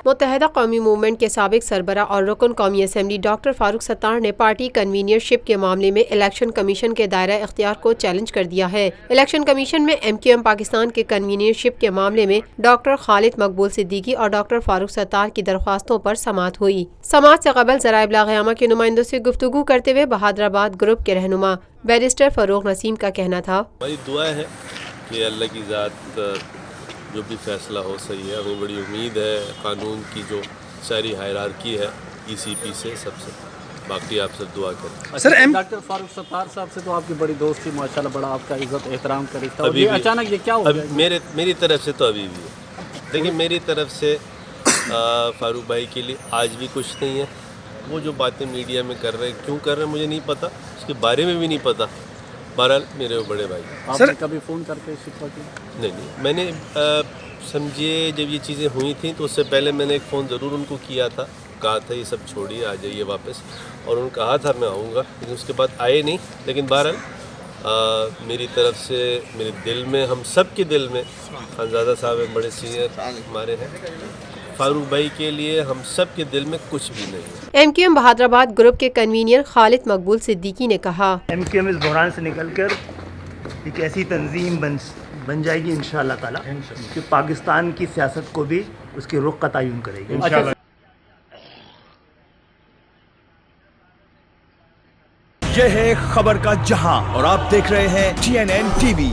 متحدہ قومی موومنٹ کے سابق سربراہ اور رکن قومی اسمبلی ڈاکٹر فاروق ستار نے پارٹی کنوینئرشپ کے معاملے میں الیکشن کمیشن کے دائرہ اختیار کو چیلنج کر دیا ہے۔ الیکشن کمیشن میں MQM پاکستان کے کنوینئرشپ کے معاملے میں ڈاکٹر خالد مقبول صدیقی اور ڈاکٹر فاروق ستار کی درخواستوں پر سماعت ہوئی۔ سماعت سے قبل ذرائع ابلاغ عامہ کے نمائندوں سے گفتگو کرتے ہوئے بہادرآباد گروپ کے رہنما بیرسٹر فروغ نسیم کا کہنا تھا، ہماری دعا ہے کہ اللہ کی ذات جو بھی فیصلہ ہو صحیح ہے۔ ہمیں بڑی امید ہے قانون کی جو ساری ہائرارکی ہے ECP سے سب سے، باقی آپ سب دعا کریں۔ سر ڈاکٹر فاروق ستار صاحب سے تو آپ کی بڑی دوستی ماشاءاللہ، بڑا آپ کا عزت احترام کا رشتہ، اور یہ اچانک یہ کیا ہو گیا؟ میری طرف سے تو ابھی بھی ہے، دیکھیں میری طرف سے فاروق بھائی کے لیے آج بھی کچھ نہیں ہے۔ وہ جو باتیں میڈیا میں کر رہے ہیں، کیوں کر رہے ہیں مجھے نہیں پتہ، اس کے بارے میں بھی نہیں پتہ۔ بہرحال میرے وہ بڑے بھائی، آپ نے کبھی فون کر کے شکوہ کی؟ نہیں، میں نے سمجھیے جب یہ چیزیں ہوئی تھیں تو اس سے پہلے میں نے ایک فون ضرور ان کو کیا تھا، کہا تھا یہ سب چھوڑیے آ جائیے واپس، اور انہوں نے کہا تھا میں آؤں گا، لیکن اس کے بعد آئے نہیں۔ لیکن بہرحال میری طرف سے میرے دل میں، ہم سب کے دل میں، خانزادہ صاحب بڑے سینئر ہمارے ہیں، فاروق بھائی کے لیے ہم سب کے دل میں کچھ بھی نہیں ہے۔ MQM بہادرآباد گروپ کے کنوینئر خالد مقبول صدیقی نے کہا، MQM اس بحران سے نکل کر ایک ایسی تنظیم بن جائے گی انشاءاللہ تعالی کہ پاکستان کی سیاست کو بھی اس کے رخ کا تعین کرے گی۔ یہ ہے خبر کا جہاں اور آپ دیکھ رہے ہیں TNN TV۔